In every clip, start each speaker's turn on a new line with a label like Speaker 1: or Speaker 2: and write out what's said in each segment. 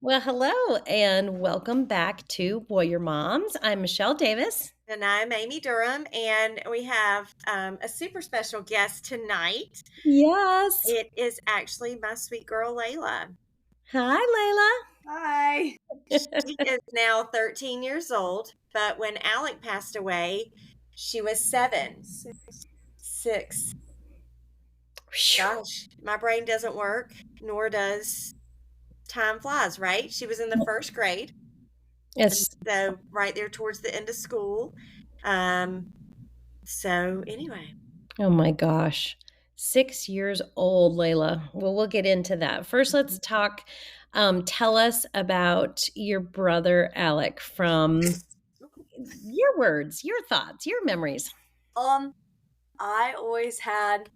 Speaker 1: Well, hello and welcome back to Warrior Moms. I'm Michelle Davis.
Speaker 2: And I'm Amy Durham, and we have a super special guest tonight.
Speaker 1: Yes.
Speaker 2: It is actually my sweet girl, Layla.
Speaker 1: Hi,
Speaker 3: Hi.
Speaker 2: She is now 13 years old, but when Alec passed away, she was 7.
Speaker 3: Six.
Speaker 2: 6.
Speaker 1: Layla.
Speaker 2: Gosh, my brain doesn't work, nor does time flies, right? She was in the first grade, and
Speaker 1: It's
Speaker 2: so right there towards the end of school. Um, so anyway.
Speaker 1: oh my gosh. 6 years old, Layla. Well, we'll get into that. First, let's talk. Tell us about your brother Alec from your words, your thoughts, your memories.
Speaker 3: Um, I always had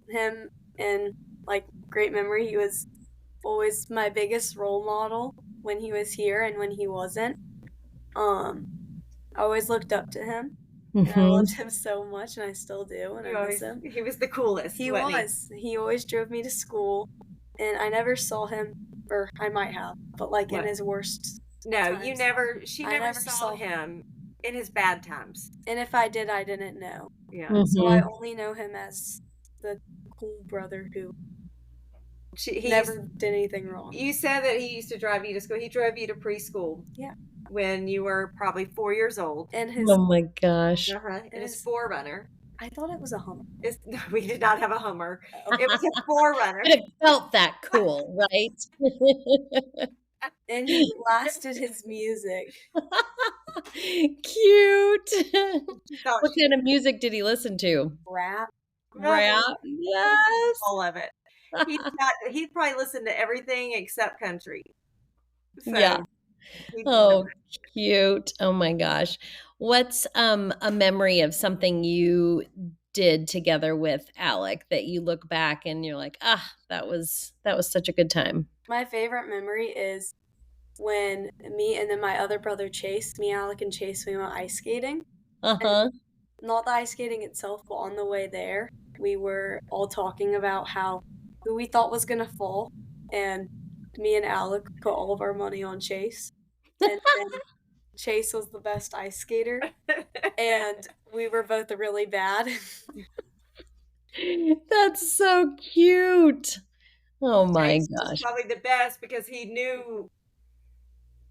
Speaker 3: him in great memory. He was always my biggest role model when he was here and when he wasn't. I always looked up to him and I
Speaker 1: Hmm.
Speaker 3: loved him so much and I still do and I miss him.
Speaker 2: He was the coolest.
Speaker 3: He
Speaker 2: wasn't
Speaker 3: was. He always drove me to school and I never saw him, or I might have, but in
Speaker 2: What?
Speaker 3: his worst
Speaker 2: No,
Speaker 3: times.
Speaker 2: she
Speaker 3: I
Speaker 2: never
Speaker 3: never
Speaker 2: saw
Speaker 3: saw
Speaker 2: him in his bad times.
Speaker 3: And if I did, I didn't know.
Speaker 2: Yeah.
Speaker 3: So I
Speaker 1: Hmm.
Speaker 3: only know him as the cool brother who
Speaker 2: He
Speaker 3: never did anything wrong.
Speaker 2: you said that he used to drive you to school. He drove you to preschool.
Speaker 3: Yeah.
Speaker 2: When you were probably 4 years old.
Speaker 3: And his,
Speaker 1: Oh my gosh.
Speaker 2: In his Forerunner.
Speaker 3: I thought it was a Hummer.
Speaker 2: No, we did not have a Hummer.
Speaker 3: Oh.
Speaker 2: It was a Forerunner.
Speaker 1: But it felt that cool, right?
Speaker 3: And he blasted his music.
Speaker 1: Cute.
Speaker 2: Thought
Speaker 1: What
Speaker 2: she-
Speaker 1: kind of music did he listen to?
Speaker 3: Rap.
Speaker 1: Rap? Yes.
Speaker 2: all of it. He'd probably listened to everything except country. So
Speaker 1: Yeah.
Speaker 2: he'd
Speaker 1: Oh,
Speaker 2: remember.
Speaker 1: cute. Oh my gosh. What's a memory of something you did together with Alec that you look back and you're like, "Ah, that was such a good time."
Speaker 3: My favorite memory is when me and then my other brother Chase, me, Alec, and Chase, we went ice skating.
Speaker 1: Uh-huh.
Speaker 3: Not the ice skating itself, but on the way there, we were all talking about who we thought was gonna fall, and me and Alec put all of our money on Chase, and then Chase was the best ice skater, and we were both really bad.
Speaker 1: That's so cute. Oh my
Speaker 2: Chase was
Speaker 1: gosh.
Speaker 2: probably the best because he knew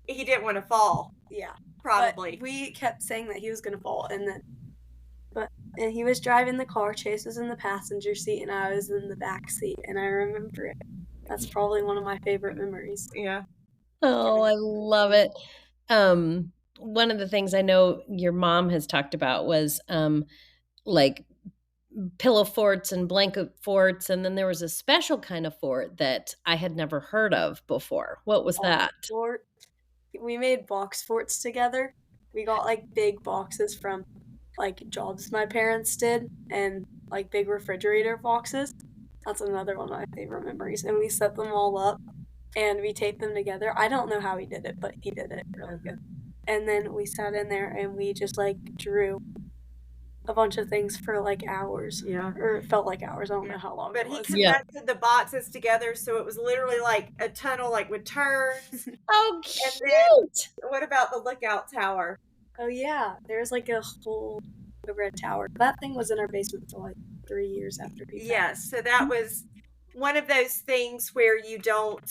Speaker 2: he didn't want to fall.
Speaker 3: Yeah,
Speaker 2: Probably.
Speaker 3: but we kept saying that he was gonna fall, and he was driving the car. Chase was in the passenger seat, and I was in the back seat, and I remember it. That's probably one of my favorite memories.
Speaker 2: Yeah.
Speaker 1: Oh, I love it. One of the things I know your mom has talked about was like pillow forts and blanket forts, and then there was a special kind of fort that I had never heard of before. What was that?
Speaker 3: Fort. We made box forts together. We got big boxes from jobs my parents did and big refrigerator boxes. That's another one of my favorite memories. And we set them all up and we taped them together. I don't know how he did it, but he did it really good. And then we sat in there and we just drew a bunch of things for hours.
Speaker 2: Yeah.
Speaker 3: Or it felt like hours. I don't know how long
Speaker 2: But
Speaker 3: it
Speaker 2: he
Speaker 3: was.
Speaker 1: Yeah.
Speaker 2: connected the boxes together, so it was literally like a tunnel, with turns.
Speaker 1: Oh,
Speaker 2: And
Speaker 1: cute.
Speaker 2: What about the lookout tower?
Speaker 3: Oh yeah, there's a whole red tower. That thing was in our basement for 3 years after we found it.
Speaker 2: Yes, so that was one of those things where you don't,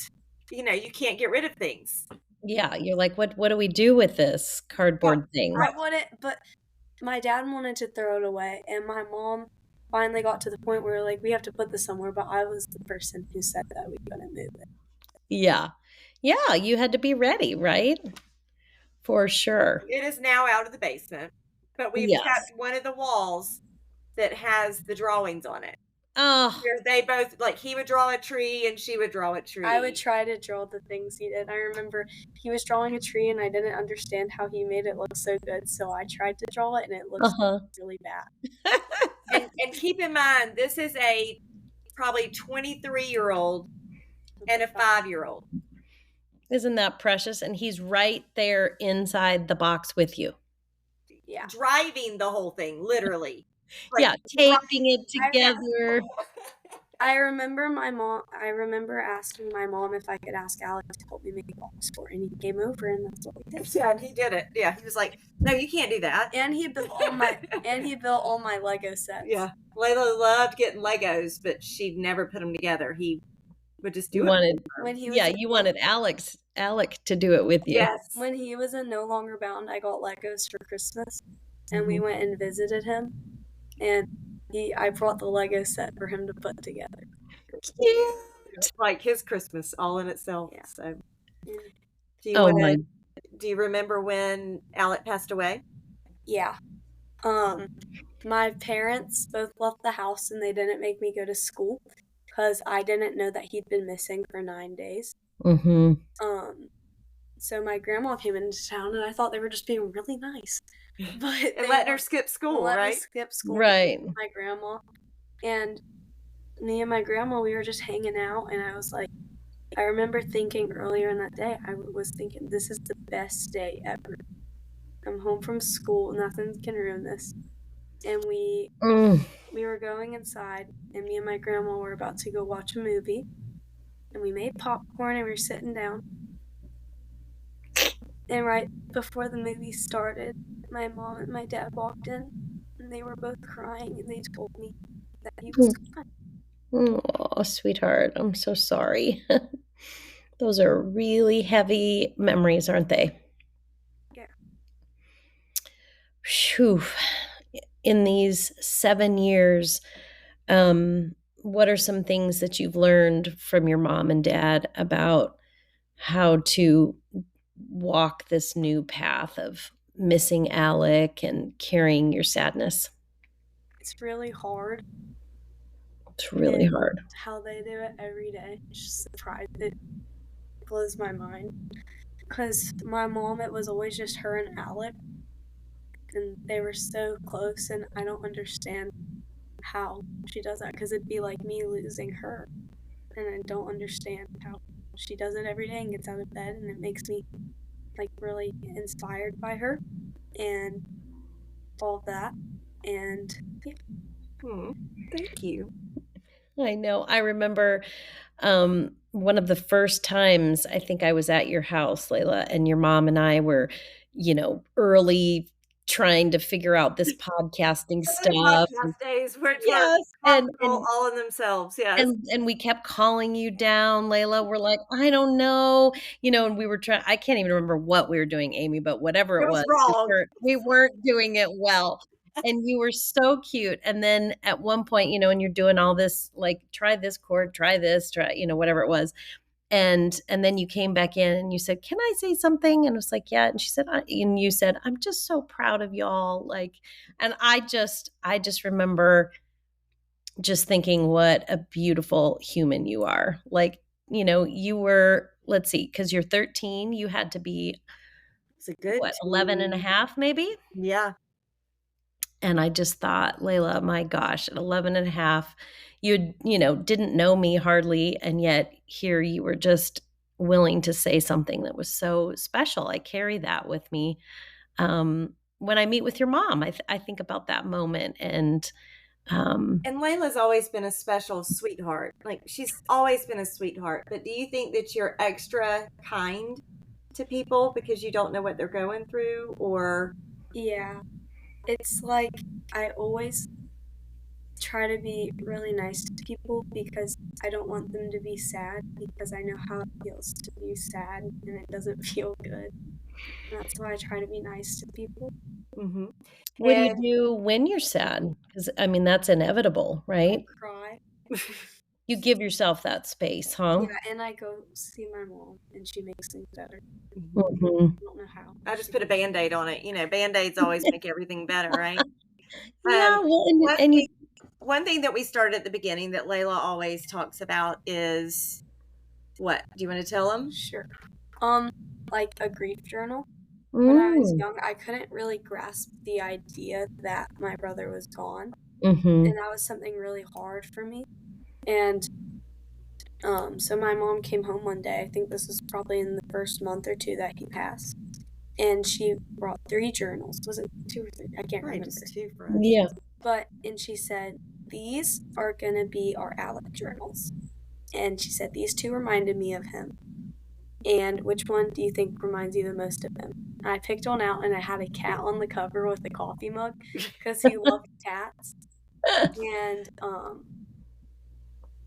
Speaker 2: you can't get rid of things.
Speaker 1: Yeah, you're like, what do we do with this cardboard thing?
Speaker 3: I wouldn't, but my dad wanted to throw it away, and my mom finally got to the point where we have to put this somewhere, but I was the person who said that we couldn't move it.
Speaker 1: Yeah. Yeah, you had to be ready, right? For sure.
Speaker 2: It is now out of the basement, but we've
Speaker 1: Yes.
Speaker 2: kept one of the walls that has the drawings on it.
Speaker 1: Oh,
Speaker 2: Where they both, he would draw a tree and she would draw a tree.
Speaker 3: I would try to draw the things he did. I remember he was drawing a tree, and I didn't understand how he made it look so good, so I tried to draw it, and it looked really bad.
Speaker 2: And keep in mind, this is a probably 23-year-old and a 5-year-old.
Speaker 1: Isn't that precious? And he's right there inside the box with you.
Speaker 3: Yeah.
Speaker 2: Driving the whole thing, literally.
Speaker 1: Yeah, taping it together.
Speaker 3: I remember asking my mom if I could ask Alex to help me make a box fort, and he came over, and that's what we did.
Speaker 2: Yeah, and he did it. Yeah, he was like, "No, you can't do that."
Speaker 3: And he built all my Lego sets.
Speaker 2: Yeah, Layla loved getting Legos, but she'd never put them together. He would just do
Speaker 1: You
Speaker 2: it.
Speaker 1: wanted
Speaker 3: When he was
Speaker 1: Yeah, you wanted Alec to do it with you.
Speaker 2: Yes.
Speaker 3: when he was in No Longer Bound, I got Legos for Christmas, and we went and visited him, and I brought the Lego set for him to put together.
Speaker 1: Cute.
Speaker 2: Like his Christmas all in itself.
Speaker 3: Yeah.
Speaker 2: So,
Speaker 3: Yeah.
Speaker 1: Oh my.
Speaker 2: do you remember when Alec passed away?
Speaker 3: Yeah. My parents both left the house, and they didn't make me go to school because I didn't know that he'd been missing for 9 days.
Speaker 1: Mhm.
Speaker 3: So my grandma came into town, and I thought they were just being really nice, but
Speaker 2: And letting her skip school,
Speaker 3: let me
Speaker 2: right?
Speaker 3: skip school.
Speaker 1: Right.
Speaker 3: With my grandma, and me and my grandma, we were just hanging out, and I was like, I remember thinking earlier in that day, I was thinking, this is the best day ever. I'm home from school, nothing can ruin this. And we were going inside, and me and my grandma were about to go watch a movie, and we made popcorn, and we were sitting down. And right before the movie started, my mom and my dad walked in, and they were both crying, and they told me that he was gone.
Speaker 1: Oh, sweetheart, I'm so sorry. Those are really heavy memories, aren't they?
Speaker 3: Yeah.
Speaker 1: Phew. In these 7 years, what are some things that you've learned from your mom and dad about how to walk this new path of missing Alec and carrying your sadness?
Speaker 3: It's really hard.
Speaker 1: It's really hard.
Speaker 3: How they do it every day. It's just surprised. It blows my mind. Because my mom, it was always just her and Alec. And they were so close, and I don't understand how she does that. Because it'd be like me losing her. And I don't understand how she does it every day and gets out of bed. And it makes me, like, really inspired by her. And all of that. And yeah.
Speaker 2: Thank you.
Speaker 1: I know. I remember one of the first times I think I was at your house, Layla, and your mom and I were, early trying to figure out this podcasting stuff.
Speaker 2: Podcast days, which
Speaker 1: Yes,
Speaker 2: were all in themselves. Yes.
Speaker 1: and we kept calling you down, Layla. We're like, I don't know, and we were trying. I can't even remember what we were doing, Amy, but whatever
Speaker 2: It
Speaker 1: it
Speaker 2: was
Speaker 1: was,
Speaker 2: wrong.
Speaker 1: we weren't doing it well. And you were so cute. And then at one point, and you're doing all this, like, try this chord, try this, try, whatever it was. And then you came back in and you said, "Can I say something?" And I was like, "Yeah." And she said, and you said, "I'm just so proud of y'all." Like, and I just remember just thinking what a beautiful human you are. Like, you were, let's see, because you're 13, you had to be,
Speaker 2: It's a good
Speaker 1: 11 and a half, maybe?
Speaker 2: Yeah.
Speaker 1: And I just thought, Layla, my gosh, at 11 and a half, you didn't know me hardly. And yet here you were just willing to say something that was so special. I carry that with me. When I meet with your mom, I think about that moment. And
Speaker 2: Layla's always been a special sweetheart. Like, she's always been a sweetheart. But do you think that you're extra kind to people because you don't know what they're going through? Or
Speaker 3: Yeah. It's like I always try to be really nice to people because I don't want them to be sad, because I know how it feels to be sad and it doesn't feel good. And that's why I try to be nice to people.
Speaker 1: what do you do when you're sad? Because, I mean, that's inevitable, right?
Speaker 3: I cry.
Speaker 1: You give yourself that space, huh?
Speaker 3: Yeah, and I go see my mom, and she makes things better.
Speaker 1: Mhm.
Speaker 3: I don't know how.
Speaker 2: I just put a Band-Aid on it. Band-Aids always make everything better, right?
Speaker 1: Yeah, well,
Speaker 2: One thing that we started at the beginning that Layla always talks about is what? Do you want to tell them?
Speaker 3: Sure. Like a grief journal. When I was young, I couldn't really grasp the idea that my brother was gone. And that was something really hard for me. And so my mom came home one day. I think this was probably in the first month or two that he passed. And she brought 3 journals. Was it 2 or 3? I can't remember.
Speaker 2: Just 2 for us.
Speaker 1: Yeah.
Speaker 3: And she said, these are going to be our Alec journals. And she said, these two reminded me of him. And which one do you think reminds you the most of him? And I picked one out, and I had a cat on the cover with a coffee mug because he loved cats. And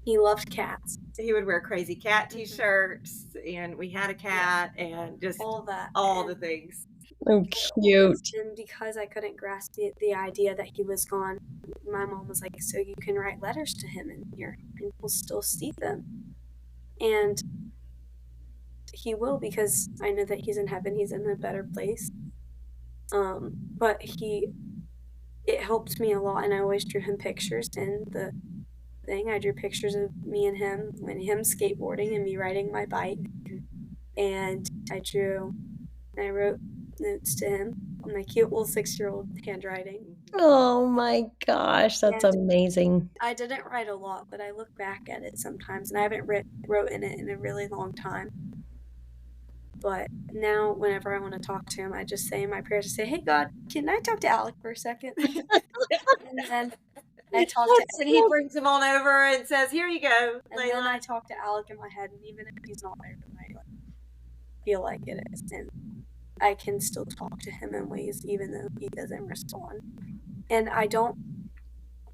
Speaker 3: he loved cats.
Speaker 2: He would wear crazy cat T-shirts, and we had a cat, and just
Speaker 3: All that.
Speaker 2: all the things.
Speaker 1: Oh, cute.
Speaker 3: And because I couldn't grasp the idea that he was gone, my mom was like, so you can write letters to him in here, and we'll still see them. And he will, because I know that he's in heaven, he's in a better place. But it helped me a lot, and I always drew him pictures in the thing. I drew pictures of me and him, when him skateboarding and me riding my bike. And I wrote notes to him in my cute little 6-year-old handwriting.
Speaker 1: Oh my gosh, that's amazing.
Speaker 3: I didn't write a lot, but I look back at it sometimes, and I haven't wrote in it in a really long time. But now, whenever I want to talk to him, I just say in my prayers, I say, hey, God, can I talk to Alec for a second? And then I talk to
Speaker 2: And he brings him on over and says, here you go,
Speaker 3: and
Speaker 2: Layla.
Speaker 3: then I talk to Alec in my head, and even if he's not there, I feel like it is. And I can still talk to him in ways even though he doesn't respond. And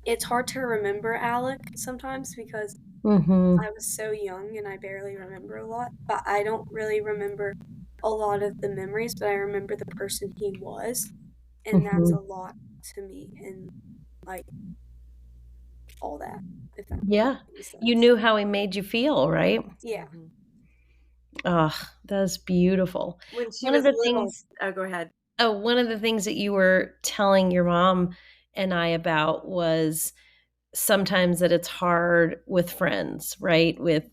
Speaker 3: it's hard to remember Alec sometimes because I was so young and I barely remember a lot, but I don't really remember a lot of the memories, but I remember the person he was, and that's a lot to me, and like all that. If that
Speaker 1: Yeah.
Speaker 3: makes sense.
Speaker 1: You knew how he made you feel, right?
Speaker 3: Yeah.
Speaker 1: Oh, that's beautiful.
Speaker 2: When she
Speaker 1: One
Speaker 2: was
Speaker 1: of the
Speaker 2: little,
Speaker 1: things
Speaker 2: go ahead.
Speaker 1: one of the things that you were telling your mom and I about was sometimes that it's hard with friends, right? With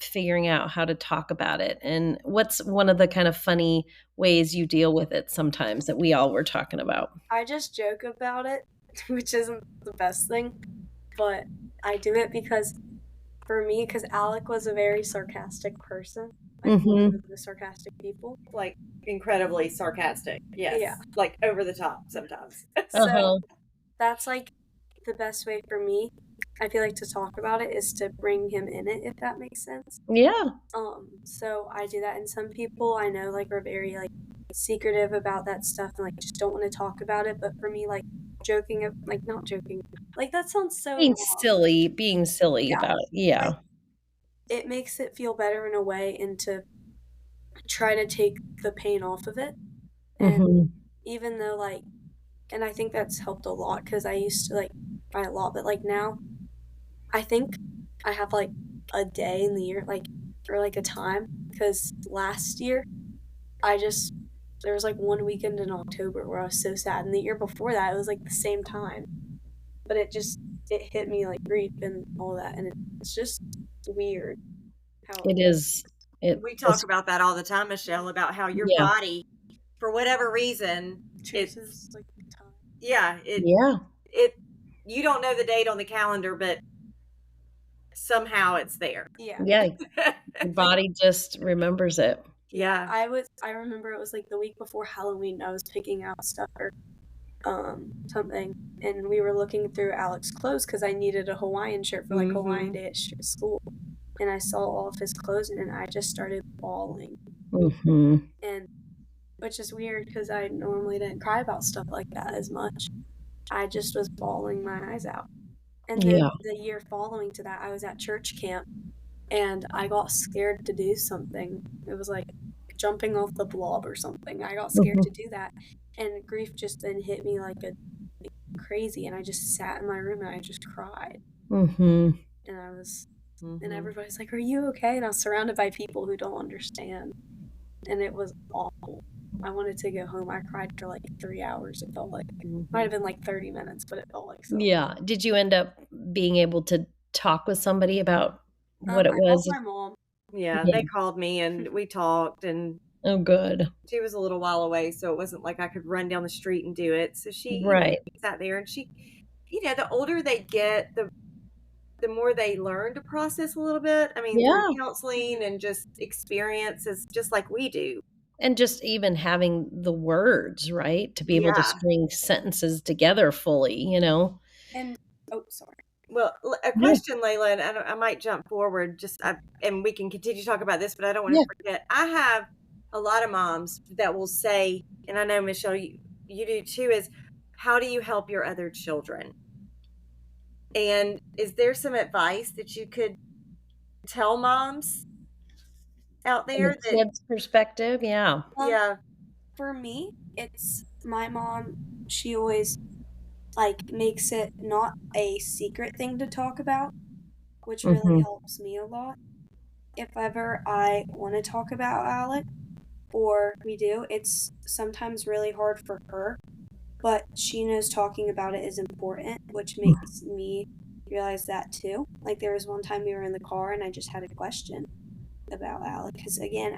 Speaker 1: figuring out how to talk about it. And what's one of the kind of funny ways you deal with it sometimes that we all were talking about?
Speaker 3: I just joke about it, which isn't the best thing, but I do it because for me, because Alec was a very sarcastic person, like one of the sarcastic people.
Speaker 2: Like incredibly sarcastic. Yes.
Speaker 3: Yeah.
Speaker 2: Like over the top sometimes.
Speaker 3: So that's like the best way for me, I feel like, to talk about it is to bring him in it, if that makes sense.
Speaker 1: Yeah.
Speaker 3: So I do that, and some people I know like are very like secretive about that stuff and like just don't want to talk about it. But for me, like joking, like not joking, like that sounds so
Speaker 1: Being
Speaker 3: wrong.
Speaker 1: silly about it. Yeah.
Speaker 3: Like, it makes it feel better in a way, and to try to take the pain off of it. And even though like, and I think that's helped a lot because I used to like cry a lot, but like now I think I have like a day in the year, like, or like a time, because last year there was like one weekend in October where I was so sad, and the year before that it was like the same time, but it hit me like grief and all that, and it's just weird how
Speaker 1: It is.
Speaker 2: We talk about that all the time, Michelle, about how your body, for whatever reason,
Speaker 3: chooses like time.
Speaker 2: Yeah. You don't know the date on the calendar, but somehow it's there.
Speaker 3: Yeah.
Speaker 1: Yeah. Your body just remembers it.
Speaker 2: Yeah.
Speaker 3: I remember it was like the week before Halloween. I was picking out stuff or something, and we were looking through Alec's clothes because I needed a Hawaiian shirt for like Hawaiian Day at school, and I saw all of his clothes, and I just started bawling. And which is weird because I normally didn't cry about stuff like that as much. I just was bawling my eyes out. And then the year following to that, I was at church camp, and I got scared to do something. It was like jumping off the blob or something. I got scared to do that, and grief just then hit me like crazy, and I just sat in my room and I just cried. And I was, and everybody's like, "Are you okay?" And I was surrounded by people who don't understand, and it was awful. I wanted to go home. I cried for like 3 hours. It felt like might have been like 30 minutes, but it felt like so.
Speaker 1: Yeah. Did you end up being able to talk with somebody about what it was?
Speaker 3: I called my mom.
Speaker 2: Yeah, they called me and we talked, and
Speaker 1: oh, good.
Speaker 2: She was a little while away, so it wasn't like I could run down the street and do it. So she sat there, and she, the older they get, the more they learn to process a little bit. I mean, through counseling and just experiences, just like we do.
Speaker 1: And just even having the words, right? To be able to string sentences together fully,
Speaker 3: And oh, sorry.
Speaker 2: Well, a
Speaker 1: Yeah.
Speaker 2: question, Layla, and I might jump forward and we can continue to talk about this, but I don't want
Speaker 1: Yeah.
Speaker 2: to forget. I have a lot of moms that will say, and I know, Michelle, you do too, is how do you help your other children? And is there some advice that you could tell moms out
Speaker 1: From a
Speaker 2: there that,
Speaker 1: kid's perspective, yeah.
Speaker 2: yeah,
Speaker 3: For me, it's my mom. She always like makes it not a secret thing to talk about, which really
Speaker 1: Mhm.
Speaker 3: helps me a lot. If ever I want to talk about Alec, or we do, it's sometimes really hard for her, but she knows talking about it is important, which makes me realize that too. Like there was one time we were in the car and I just had a question about Alec because again,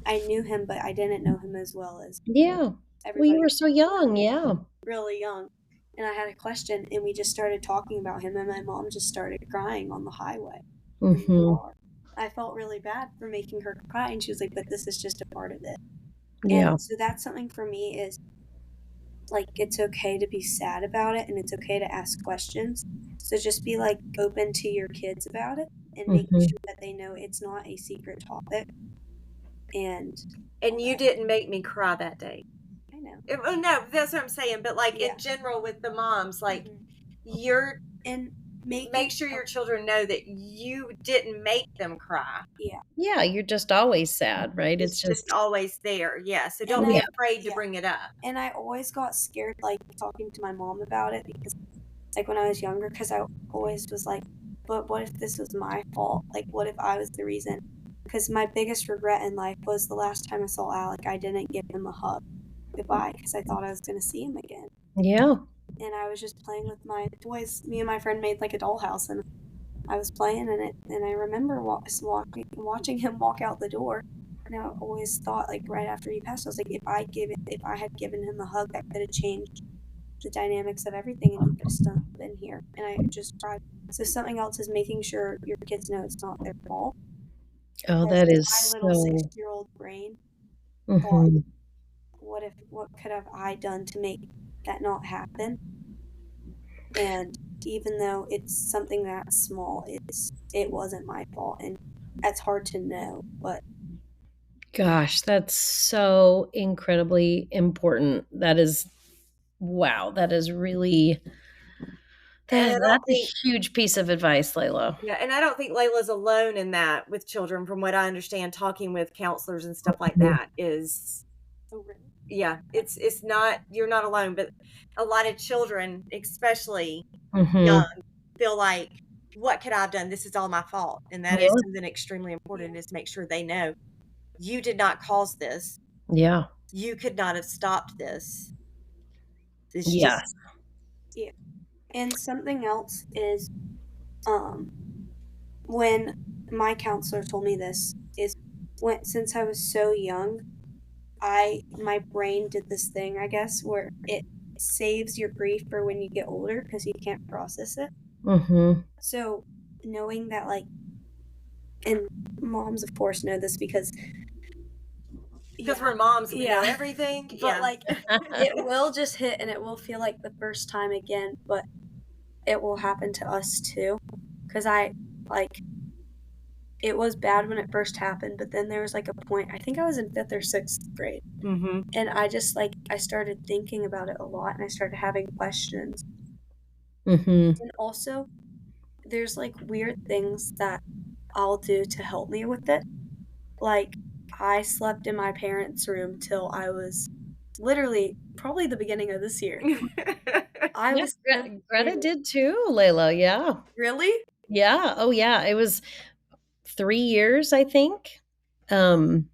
Speaker 3: I knew him, but I didn't know him as well as
Speaker 1: Yeah. Well, you
Speaker 3: everybody
Speaker 1: were so young, yeah.
Speaker 3: really young. And I had a question and we just started talking about him and my mom just started crying on the highway in the
Speaker 1: Mhm.
Speaker 3: car. I felt really bad for making her cry and she was like, but this is just a part of it. And
Speaker 1: Yeah.
Speaker 3: so that's something for me is like it's okay to be sad about it and it's okay to ask questions. So just be like open to your kids about it and make
Speaker 1: Mhm.
Speaker 3: sure that they know it's not a secret topic and all
Speaker 2: and you
Speaker 3: that.
Speaker 2: didn't make me cry that day.
Speaker 3: I know.
Speaker 2: Oh, no, that's what I'm saying. But like
Speaker 3: Yeah.
Speaker 2: in general with the moms, like
Speaker 3: Mhm.
Speaker 2: you're
Speaker 3: And
Speaker 2: make
Speaker 3: making
Speaker 2: sure your children know that you didn't make them cry.
Speaker 3: yeah.
Speaker 1: Yeah, you're just always sad, right?
Speaker 2: It's
Speaker 1: It's
Speaker 2: just
Speaker 1: just
Speaker 2: always there. Yeah. So
Speaker 3: And
Speaker 2: don't be
Speaker 3: I
Speaker 1: yeah.
Speaker 2: afraid to
Speaker 3: yeah.
Speaker 2: bring it up.
Speaker 3: And I always got scared like talking to my mom about it because like when I was younger because I always was like, but what if this was my fault? Like what if I was the reason? Because my biggest regret in life was the last time I saw Alec, I didn't give him a hug goodbye because I thought I was going to see him again.
Speaker 1: Yeah.
Speaker 3: And I was just playing with my toys. Me and my friend made like a dollhouse, and I was playing in it. And I remember watching him walk out the door. And I always thought, like right after he passed, I was like, if I had given him a hug, that could have changed the dynamics of everything, and he could have still been here. And I just cried. So something else is making sure your kids know it's not their fault.
Speaker 1: Oh,
Speaker 3: Because
Speaker 1: that
Speaker 3: my
Speaker 1: is
Speaker 3: little
Speaker 1: so
Speaker 3: 6-year-old brain thought,
Speaker 1: mhm.
Speaker 3: what could have I done to make that not happen? And even though it's something that small, it wasn't my fault, and that's hard to know. But
Speaker 1: Gosh, that's so incredibly important. That is wow, that is really
Speaker 2: And I don't
Speaker 1: that's a
Speaker 2: think,
Speaker 1: huge piece of advice, Layla.
Speaker 2: yeah, and I don't think Layla's alone in that with children. From what I understand, talking with counselors and stuff like
Speaker 1: Mhm.
Speaker 2: that is,
Speaker 3: oh really?
Speaker 2: yeah, it's not, you're not alone. But a lot of children, especially young,
Speaker 1: Mhm.
Speaker 2: feel like, what could I have done? This is all my fault. And that is
Speaker 1: Yeah.
Speaker 2: something extremely
Speaker 3: Yeah,
Speaker 2: important, is make sure they know you did not cause this.
Speaker 1: Yeah.
Speaker 2: You could not have stopped this. It's just,
Speaker 1: Yes.
Speaker 3: yeah. And something else is, um, when my counselor told me this is when since I was so young, I my brain did this thing, I guess, where it saves your grief for when you get older because you can't process it.
Speaker 1: Mhm.
Speaker 3: So knowing that, like, and moms, of course, know this because,
Speaker 2: because
Speaker 3: yeah,
Speaker 2: we're moms and we know
Speaker 3: yeah,
Speaker 2: everything.
Speaker 3: but
Speaker 2: Yeah.
Speaker 3: like, it will just hit and it will feel like the first time again, but it will happen to us too. Because like, it was bad when it first happened, but then there was like a point, I think I was in fifth or sixth grade,
Speaker 2: Mm-hmm.
Speaker 3: and I just like, I started thinking about it a lot and I started having questions.
Speaker 1: Mhm.
Speaker 3: And also, there's like weird things that I'll do to help me with it. Like, I slept in my parents' room till I was literally probably the beginning of this year. I
Speaker 1: Yeah,
Speaker 3: was 10th
Speaker 1: Greta
Speaker 3: grade.
Speaker 1: did too, Layla, yeah.
Speaker 3: Really?
Speaker 1: Yeah, oh, yeah, it was 3 years, I think. Um,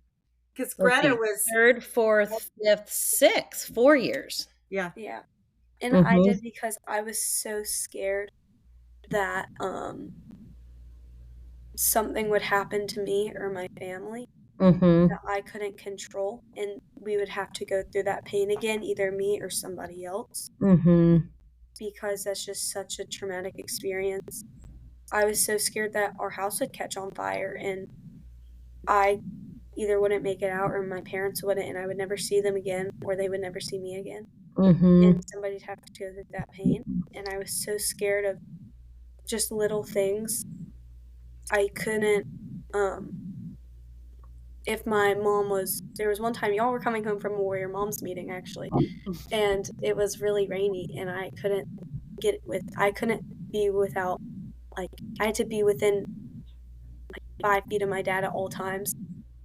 Speaker 2: Because
Speaker 1: let's
Speaker 2: Greta
Speaker 1: see,
Speaker 2: was,
Speaker 1: 3rd, 4th, 5th, 6th, 4 years.
Speaker 2: yeah.
Speaker 3: Yeah. And I
Speaker 1: Mhm,
Speaker 3: did because I was so scared that something would happen to me or my family that
Speaker 1: mhm,
Speaker 3: I couldn't control and we would have to go through that pain again, either me or somebody else,
Speaker 1: mhm,
Speaker 3: because that's just such a traumatic experience. I was so scared that our house would catch on fire and I either wouldn't make it out or my parents wouldn't and I would never see them again or they would never see me again. And
Speaker 1: mhm.
Speaker 3: somebody'd have to go through that pain. and I was so scared of just little things. I couldn't, if my mom was, there was one time y'all were coming home from a Warrior Moms meeting actually, and it was really rainy, and I couldn't be without, like, I had to be within like 5 feet of my dad at all times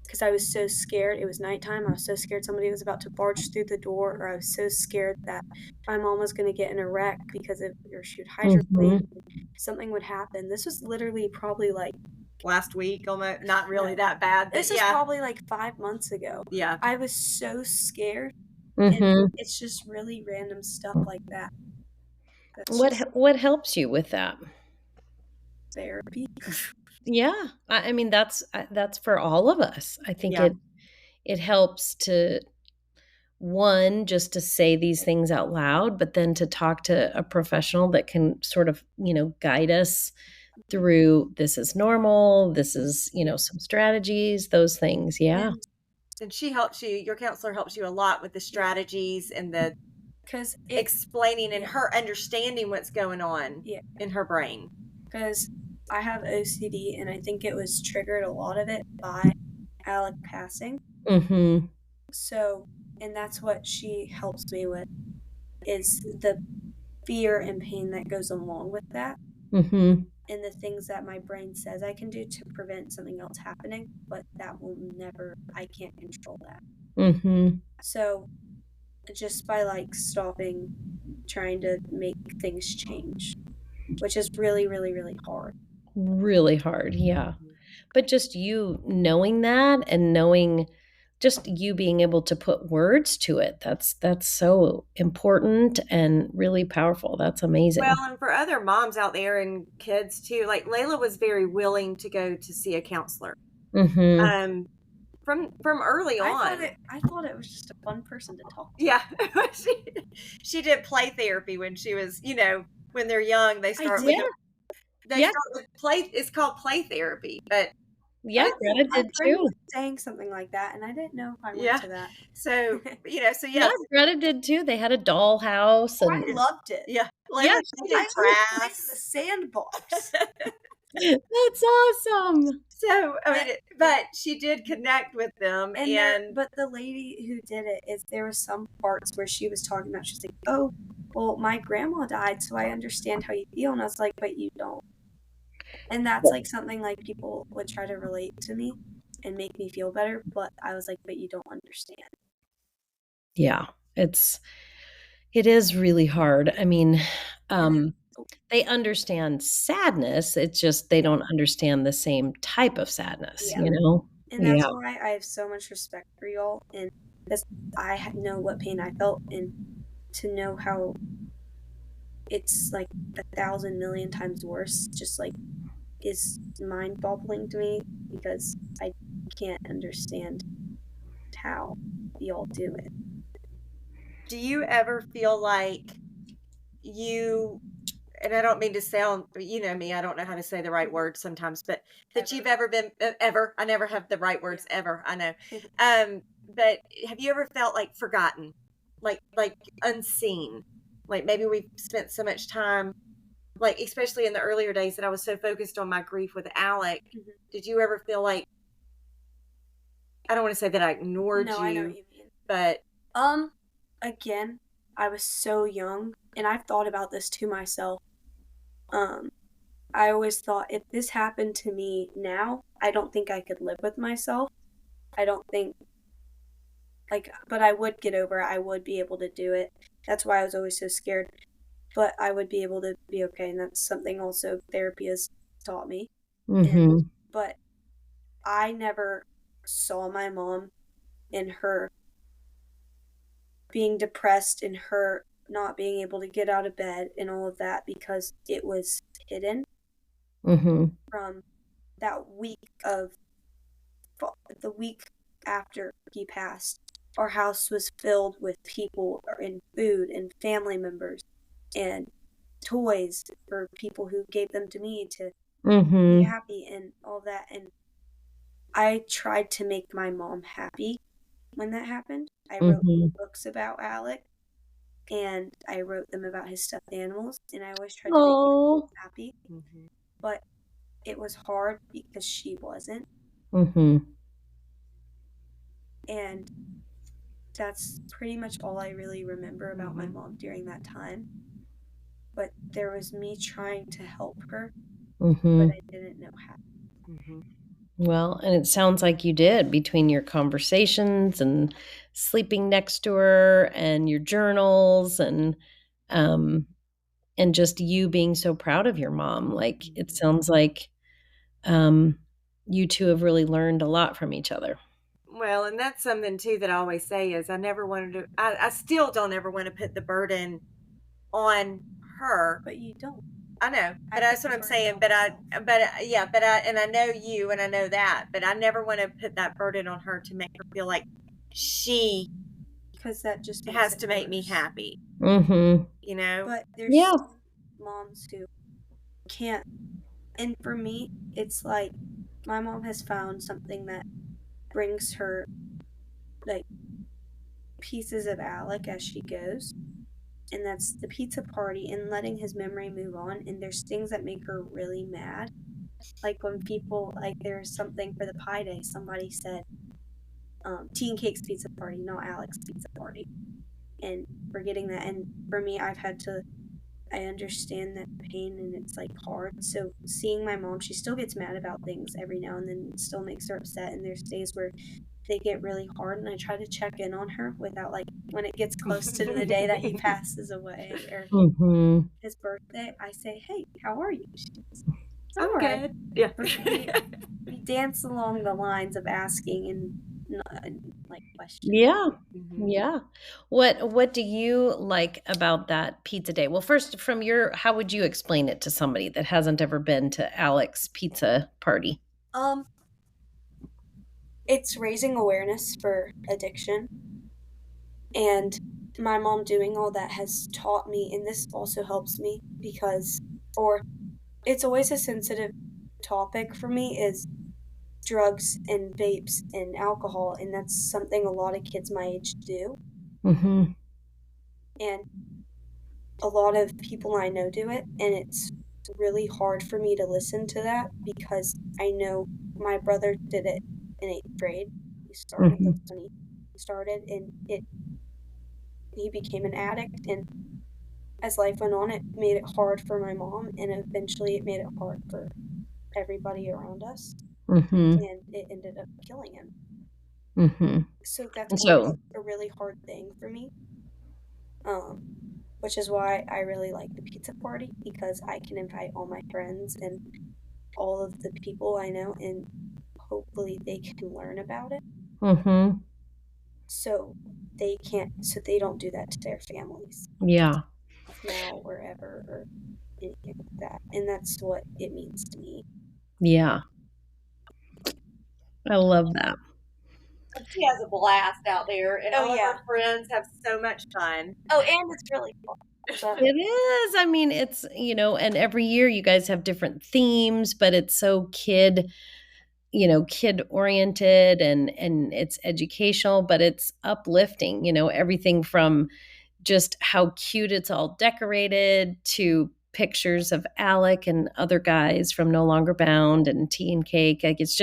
Speaker 3: because I was so scared. It was nighttime. I was so scared somebody was about to barge through the door, or I was so scared that my mom was going to get in a wreck because of, or she would hydroplane, something would happen. This was literally probably like
Speaker 2: last week, almost not really that bad.
Speaker 3: This is probably like 5 months ago.
Speaker 2: Yeah.
Speaker 3: I was so scared.
Speaker 1: Mm-hmm.
Speaker 3: And it's just really random stuff like that.
Speaker 1: What helps you with that?
Speaker 3: Therapy.
Speaker 1: Yeah, I mean that's for all of us. I think it helps to, one, just to say these things out loud, but then to talk to a professional that can sort of, guide us through, this is normal, this is, some strategies, those things. Yeah.
Speaker 2: And she helps you, your counselor helps you a lot with the strategies and the
Speaker 3: because
Speaker 2: explaining and her understanding what's going on in her brain.
Speaker 3: Because I have OCD, and I think it was triggered, a lot of it, by Alec passing.
Speaker 1: Mm-hmm.
Speaker 3: So, and that's what she helps me with, is the fear and pain that goes along with that.
Speaker 1: Mm-hmm.
Speaker 3: And the things that my brain says I can do to prevent something else happening, but that will never, I can't control that.
Speaker 1: Mm-hmm.
Speaker 3: So just by like stopping trying to make things change, which is really, really, really hard.
Speaker 1: Really hard, yeah. But just you knowing that, and knowing, just you being able to put words to it, that's so important and really powerful. That's amazing.
Speaker 2: Well, and for other moms out there and kids too, like Layla was very willing to go to see a counselor.
Speaker 1: Mm-hmm.
Speaker 2: From early on.
Speaker 3: I thought it was just a fun person to talk to.
Speaker 2: Yeah. she did play therapy when she was, when they're young, they start with play. It's called play therapy, but
Speaker 1: yeah, Greta did too.
Speaker 3: Was saying something like that, and I didn't know if I went to that.
Speaker 2: So
Speaker 1: Greta did too. They had a dollhouse, and
Speaker 3: I loved it.
Speaker 2: Yeah,
Speaker 3: I played in the sandbox.
Speaker 1: That's awesome.
Speaker 2: So, but she did connect with them,
Speaker 3: but the lady who did it, is there were some parts where she was talking about, she's like, "Oh, well, my grandma died, so I understand how you feel," and I was like, "But you don't." And that's like something like people would try to relate to me and make me feel better, but I was like, "But you don't understand."
Speaker 1: Yeah, it is really hard. I mean, they understand sadness. It's just they don't understand the same type of sadness,
Speaker 3: And that's why I have so much respect for y'all, and because I know what pain I felt, and to know how it's like 1,000 million times worse, just like, is mind-boggling to me, because I can't understand how y'all do it.
Speaker 2: Do you ever feel like you, and I don't mean to sound, you know me, I don't know how to say the right words sometimes, but that you've ever been, I never have the right words ever, I know. But have you ever felt like forgotten, like unseen? Like maybe we've spent so much time, like especially in the earlier days, that I was so focused on my grief with Alec. Mm-hmm. Did you ever feel like, I don't want to say that I ignored you, I know what you mean. But
Speaker 3: again, I was so young, and I've thought about this to myself. I always thought, if this happened to me now, I don't think I could live with myself. I don't think, but I would get over it. I would be able to do it. That's why I was always so scared. But I would be able to be okay, and that's something also therapy has taught me.
Speaker 1: Mm-hmm.
Speaker 3: But I never saw my mom and her being depressed, and her not being able to get out of bed and all of that, because it was hidden from that week of the week after he passed. Our house was filled with people and food and family members and toys for people who gave them to me to be happy and all that. And I tried to make my mom happy when that happened. I wrote books about Alec, and I wrote them about his stuffed animals, and I always tried to make him
Speaker 1: Oh.
Speaker 3: happy,
Speaker 2: Mm-hmm.
Speaker 3: but it was hard because she wasn't,
Speaker 1: Mm-hmm.
Speaker 3: and that's pretty much all I really remember about my mom during that time. But there was me trying to help her,
Speaker 1: Mm-hmm.
Speaker 3: but I didn't know how.
Speaker 2: Mm-hmm.
Speaker 1: Well, and it sounds like you did between your conversations and sleeping next to her and your journals um and just you being so proud of your mom. Like it sounds like um you two have really learned a lot from each other.
Speaker 2: Well, and that's something too that I always say is I never wanted to. I still don't ever want to put the burden on her.
Speaker 3: But you don't.
Speaker 2: I know,
Speaker 3: I
Speaker 2: but that's
Speaker 3: put
Speaker 2: what
Speaker 3: the
Speaker 2: I'm
Speaker 3: burden
Speaker 2: saying.
Speaker 3: on
Speaker 2: But
Speaker 3: myself.
Speaker 2: yeah, but and I know you, and I know that, but I never want to put that burden on her to make her feel like she
Speaker 3: Because that just makes
Speaker 2: has
Speaker 3: it
Speaker 2: to make me
Speaker 3: worse.
Speaker 2: happy.
Speaker 1: Mm-hmm.
Speaker 2: You know.
Speaker 3: But there's
Speaker 1: Yeah.
Speaker 3: some moms who can't. And for me, it's like my mom has found something that brings her like pieces of Alec as she goes, and that's the pizza party and letting his memory move on. And there's things that make her really mad, like when people like there's something for the pie day. Somebody said tea and cake's pizza party, not Alec's pizza party, and forgetting that. And for me, I understand that pain and it's like hard. So seeing my mom, she still gets mad about things every now and then, still makes her upset. And there's days where they get really hard, and I try to check in on her without like when it gets close to the day that he passes away or
Speaker 1: Mm-hmm.
Speaker 3: his birthday, I say, "Hey, how are you?" She goes, "I'm
Speaker 2: I'm
Speaker 3: all right."
Speaker 2: good. Yeah.
Speaker 3: We dance along the lines of asking and not, like questioning.
Speaker 1: Yeah.
Speaker 2: Mhm.
Speaker 1: Yeah. What do you like about that pizza day? Well, first from your how would you explain it to somebody that hasn't ever been to Alex's pizza party?
Speaker 3: Um, it's raising awareness for addiction, and my mom doing all that has taught me, and this also helps me because, or it's always a sensitive topic for me, is drugs and vapes and alcohol, and that's something a lot of kids my age do.
Speaker 1: Mm-hmm.
Speaker 3: And a lot of people I know do it, and it's really hard for me to listen to that because I know my brother did it in 8th grade. He started,
Speaker 1: Mm-hmm.
Speaker 3: that's when he started, and he became an addict. And as life went on, it made it hard for my mom, and eventually it made it hard for everybody around us,
Speaker 1: Mm-hmm.
Speaker 3: and it ended up killing him.
Speaker 1: Mm-hmm.
Speaker 3: So that's
Speaker 1: And
Speaker 3: always
Speaker 1: so
Speaker 3: a really hard thing for me. Um, which is why I really like the pizza party because I can invite all my friends and all of the people I know, and hopefully they can learn about it
Speaker 1: mm-hmm.
Speaker 3: so so they don't do that to their families
Speaker 1: Yeah.
Speaker 3: now or ever or anything like that. And that's what it means to me.
Speaker 1: Yeah. I love that.
Speaker 2: She has a blast out there, and
Speaker 3: Oh,
Speaker 2: all of
Speaker 3: yeah.
Speaker 2: her friends have so much fun.
Speaker 3: Oh, and it's really fun.
Speaker 1: It is. I mean, it's, and every year you guys have different themes, but it's so kid oriented and it's educational, but it's uplifting, everything from just how cute it's all decorated to pictures of Alec and other guys from No Longer Bound and tea and cake. Like it's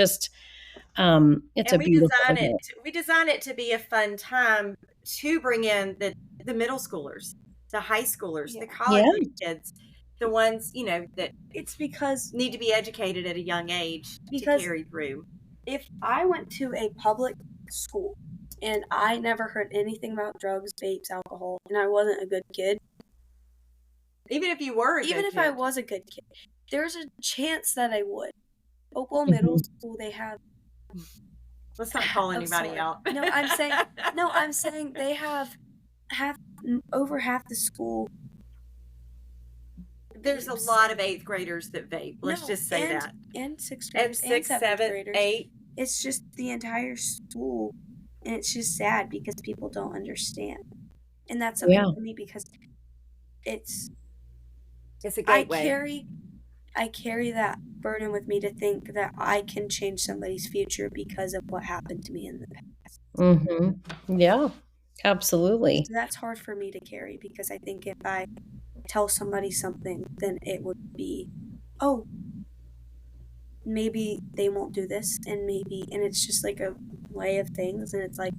Speaker 2: And
Speaker 1: a beautiful event.
Speaker 2: we design it to be a fun time to bring in the middle schoolers, the high schoolers, the
Speaker 3: Yeah.
Speaker 2: college
Speaker 1: Yeah.
Speaker 2: kids, the ones that
Speaker 3: It's because
Speaker 2: need to be educated at a young age to carry through.
Speaker 3: if I went to a public school and I never heard anything about drugs, vapes, alcohol, and I wasn't a good kid,
Speaker 2: Even if you were a
Speaker 3: even
Speaker 2: good
Speaker 3: if I
Speaker 2: kid.
Speaker 3: was a good kid, there's a chance that I would. Hopewell Middle
Speaker 1: Mhm.
Speaker 3: School, they have.
Speaker 2: Let's not call
Speaker 3: Oh,
Speaker 2: anybody
Speaker 3: sorry.
Speaker 2: out.
Speaker 3: No, I'm saying they have over half the school.
Speaker 2: There's a lot of 8th graders that vape. Let's
Speaker 3: No,
Speaker 2: just say
Speaker 3: and,
Speaker 2: that.
Speaker 3: and 6th
Speaker 2: And
Speaker 3: graders
Speaker 2: 6th,
Speaker 3: and 7th
Speaker 2: 7th,
Speaker 3: graders.
Speaker 2: 8th.
Speaker 3: It's just the entire school, and it's just sad because people don't understand, and that's something
Speaker 1: Yeah.
Speaker 3: for me because it's
Speaker 2: It's a gateway.
Speaker 3: I carry that burden with me to think that I can change somebody's future because of what happened to me in the past.
Speaker 1: Mm-hmm. Yeah. Absolutely.
Speaker 3: So that's hard for me to carry because I think if I tell somebody something, then it would be, oh, maybe they won't do this, and it's just like a way of things, and it's like,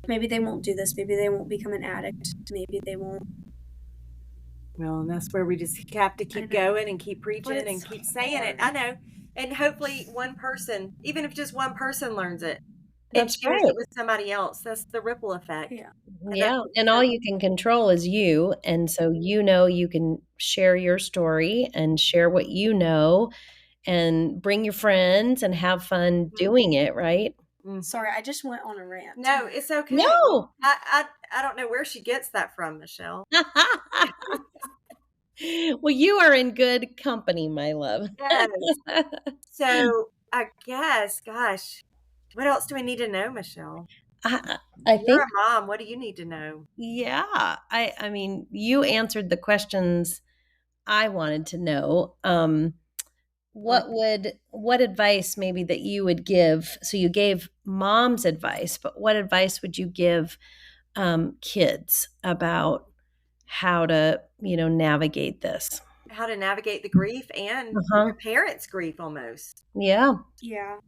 Speaker 3: maybe they won't do this, maybe they won't become an addict, maybe they won't.
Speaker 2: Well, and that's where we just have to keep going and keep preaching and keep saying it. I know. And hopefully one person, even if just one person learns it and
Speaker 1: That's
Speaker 2: shares
Speaker 1: right.
Speaker 2: it with somebody else, that's the ripple effect.
Speaker 3: Yeah.
Speaker 1: Yeah, and all you can control is you, and so you can share your story and share what you know and bring your friends and have fun doing it, right?
Speaker 3: Sorry, I just went on a rant.
Speaker 2: No, it's okay.
Speaker 1: No.
Speaker 2: I don't know where she gets that from, Michelle.
Speaker 1: Well, you are in good company, my love.
Speaker 2: Yes. So I guess, gosh, what else do we need to know, Michelle?
Speaker 1: I
Speaker 2: You're
Speaker 1: think,
Speaker 2: a mom. What do you need to know?
Speaker 1: yeah, I mean, you answered the questions I wanted to know. What advice maybe that you would give? So you gave mom's advice, but what advice would you give kids about how to, navigate this?
Speaker 2: How to navigate the grief and
Speaker 1: Uh-huh.
Speaker 2: your parents' grief almost.
Speaker 1: Yeah,
Speaker 3: Yeah.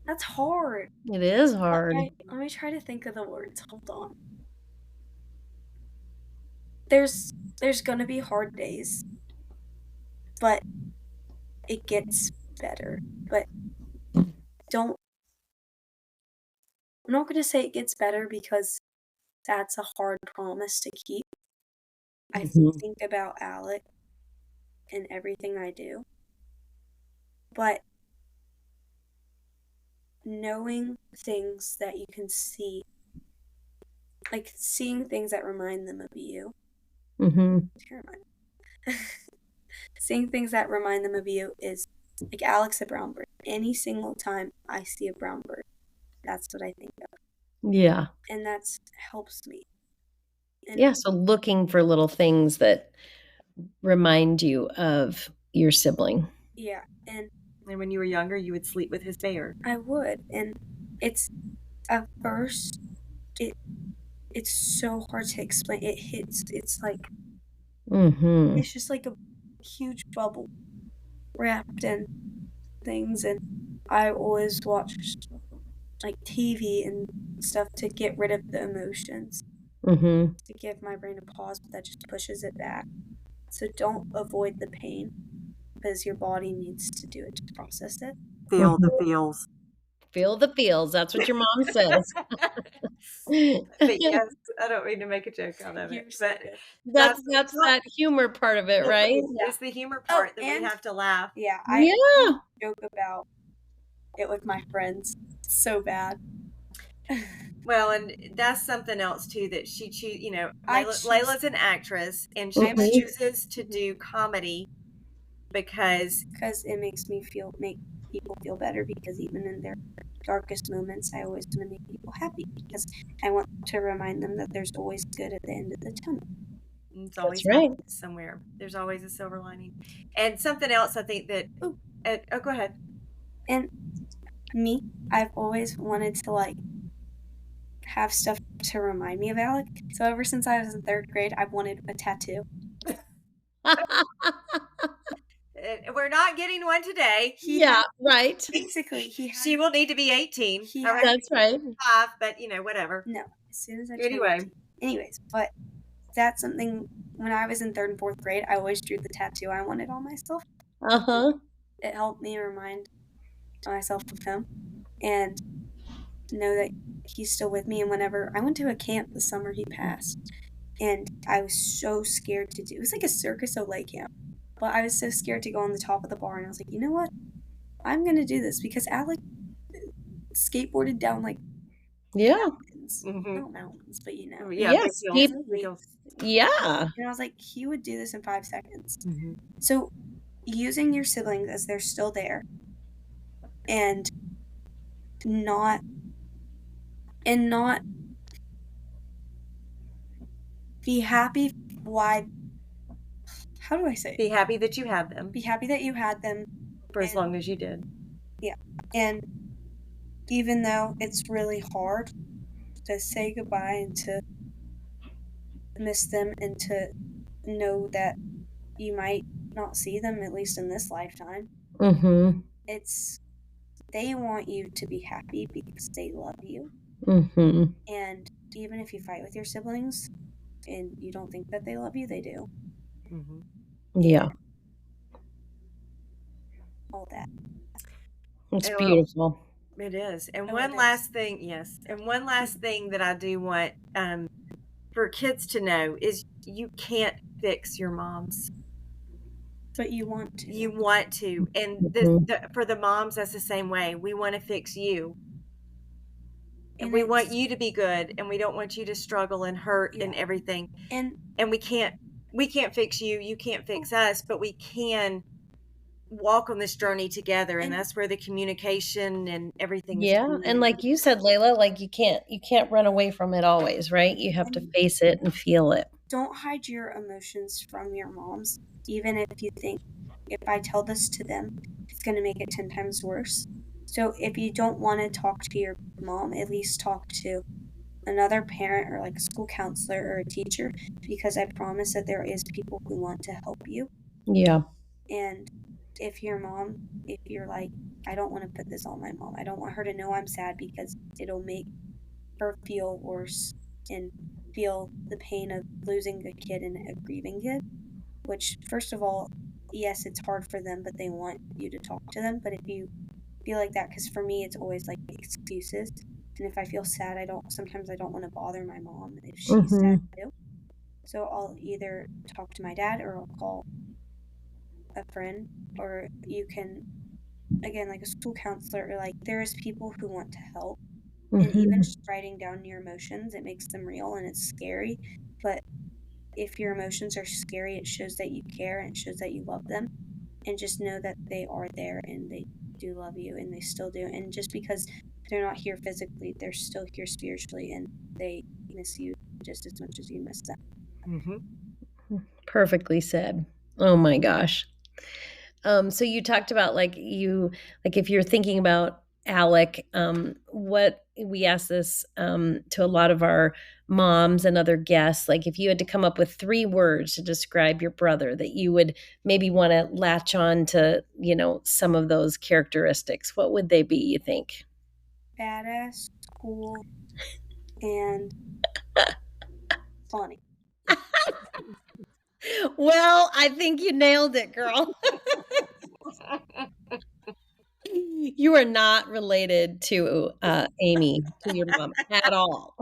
Speaker 3: That's hard.
Speaker 1: it is hard.
Speaker 3: Let me try to think of the words. Hold on. There's gonna be hard days, but it gets better. But don't I'm not gonna say it gets better because that's a hard promise to keep. I
Speaker 1: Mhm.
Speaker 3: think about Alec and everything I do. But knowing things that you can see, like seeing things that remind them of you.
Speaker 1: Mhm.
Speaker 3: Seeing things that remind them of you is like Alex a brown bird. Any single time I see a brown bird, that's what I think of.
Speaker 1: Yeah.
Speaker 3: And that helps me. And
Speaker 1: Yeah, so looking for little things that remind you of your sibling.
Speaker 3: yeah, and
Speaker 2: when you were younger, you would sleep with his bear.
Speaker 3: I would. And it's at first it's so hard to explain. It's like
Speaker 1: Mhm.
Speaker 3: it's just like a huge bubble wrapped in things, and I always watched like TV and stuff to get rid of the emotions,
Speaker 1: Mhm.
Speaker 3: to give my brain a pause, but that just pushes it back. So don't avoid the pain because your body needs to do it to process it.
Speaker 2: Feel the feels.
Speaker 1: Feel the feels. That's what your mom says.
Speaker 2: But yes, I don't mean to make a joke out of it. But
Speaker 1: That's that humor part of it, right?
Speaker 2: It's the humor part that we have to laugh.
Speaker 3: Yeah,
Speaker 1: Yeah.
Speaker 3: joke about it with my friends so bad.
Speaker 2: Well, and that's something else too that she Layla's an actress and she
Speaker 1: Mhm.
Speaker 2: chooses to do comedy because
Speaker 3: it makes make people feel better, because even in their darkest moments I always want to make people happy because I want to remind them that there's always good at the end of the tunnel.
Speaker 2: it's always
Speaker 1: That's right.
Speaker 2: somewhere. There's always a silver lining. And something else I think that go ahead.
Speaker 3: And me, I've always wanted to like have stuff to remind me of Alec. So ever since I was in 3rd grade, I've wanted a tattoo.
Speaker 2: We're not getting one today.
Speaker 1: Yeah, right.
Speaker 3: Basically,
Speaker 2: she will need to be 18.
Speaker 1: That's right.
Speaker 2: 5, but whatever.
Speaker 3: No, as soon as I
Speaker 2: anyway.
Speaker 3: 18. Anyways, but that's something. When I was in 3rd and 4th grade, I always drew the tattoo I wanted on myself.
Speaker 1: Uh-huh.
Speaker 3: It helped me remind myself of him and know that he's still with me. And whenever I went to a camp the summer he passed, and I was so scared to do it was like a Circus Olay camp, but I was so scared to go on the top of the bar, and I was like, you know what? I'm gonna do this because Alec skateboarded down like mountains. Not mountains, but
Speaker 1: Yes. Yeah.
Speaker 3: And I was like, he would do this in 5 seconds. So using your siblings as they're still there and not be happy how do I say it?
Speaker 2: Be happy that you had them.
Speaker 3: Be happy that you had them
Speaker 2: for as long as you did.
Speaker 3: Yeah. And even though it's really hard to say goodbye and to miss them and to know that you might not see them, at least in this lifetime,
Speaker 1: Mm-hmm.
Speaker 3: it's they want you to be happy because they love you.
Speaker 1: Mm-hmm.
Speaker 3: And even if you fight with your siblings and you don't think that they love you, they do.
Speaker 2: Mm-hmm.
Speaker 1: Yeah.
Speaker 3: And all that.
Speaker 1: It's
Speaker 2: Well,
Speaker 1: beautiful.
Speaker 2: it is. And
Speaker 3: Oh,
Speaker 2: one
Speaker 3: it is.
Speaker 2: last thing, yes. And one last thing that I do want for kids to know is you can't fix your moms.
Speaker 3: But you want to.
Speaker 2: You want to. And
Speaker 1: Mhm.
Speaker 2: for the moms, that's the same way. We want to fix you. And
Speaker 3: And
Speaker 2: we want
Speaker 3: it's
Speaker 2: you to be good, and we don't want you to struggle and hurt and
Speaker 3: Yeah.
Speaker 2: everything.
Speaker 3: and
Speaker 2: And we can't fix you, you can't fix us, but we can walk on this journey together, and
Speaker 3: And
Speaker 2: that's where the communication and everything is
Speaker 1: Yeah, and
Speaker 2: key.
Speaker 1: like you said, Layla, like you can't run away from it always, right? You have to
Speaker 3: and
Speaker 1: face it and feel it.
Speaker 3: don't hide your emotions from your moms, even if you think if I tell this to them, it's going to make it 10 times worse. So if you don't want to talk to your mom, at least talk to another parent or like a school counselor or a teacher, because I promise that there is people who want to help you.
Speaker 1: Yeah.
Speaker 3: And if you're like, I don't want to put this on my mom, I don't want her to know I'm sad because it'll make her feel worse and feel the pain of losing a kid and a grieving kid, which, first of all, yes, it's hard for them, but they want you to talk to them. But if you feel like that, because for me, it's always like excuses. And if I feel sad, sometimes I don't want to bother my mom if she's sad
Speaker 1: Mhm.
Speaker 3: too. So I'll either talk to my dad or I'll call a friend, or you can, again, like a school counselor, or like there's people who want to help. And even
Speaker 1: Mhm.
Speaker 3: just writing down your emotions, it makes them real and it's scary. But if your emotions are scary, it shows that you care and it shows that you love them. And just know that they are there and they do love you and they still do. And just because they're not here physically, they're still here spiritually and they miss you just as much as you miss them.
Speaker 2: Mm-hmm.
Speaker 1: Perfectly said. Oh my gosh. So you talked about like if you're thinking about Alec, what we ask this to a lot of our moms and other guests, like if you had to come up with 3 words to describe your brother that you would maybe want to latch on to, some of those characteristics, what would they be, you think?
Speaker 3: Badass, cool, and funny.
Speaker 1: Well, I think you nailed it, girl. You are not related to Amy, to your mom at all.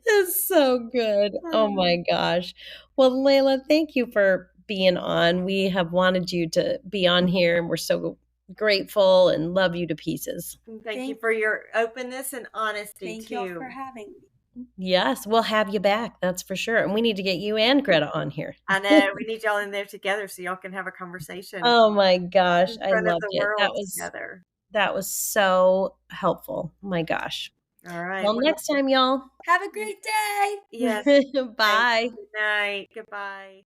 Speaker 1: That's so good. Oh my gosh. Well, Layla, thank you for being on. We have wanted you to be on here, and we're so grateful and love you to pieces.
Speaker 2: Thank you for your openness and honesty
Speaker 3: Thank y'all
Speaker 2: too.
Speaker 3: for having me.
Speaker 1: Yes, we'll have you back. That's for sure. And we need to get you and Greta on here.
Speaker 2: I know we need y'all in there together so y'all can have a conversation
Speaker 1: Oh my gosh,
Speaker 2: in
Speaker 1: I
Speaker 2: front of
Speaker 1: loved
Speaker 2: the
Speaker 1: it.
Speaker 2: world together.
Speaker 1: That was so helpful. My gosh.
Speaker 2: All right.
Speaker 1: Well, next time, y'all.
Speaker 3: Have a great day.
Speaker 2: Yes.
Speaker 1: Bye.
Speaker 2: Good night. Goodbye.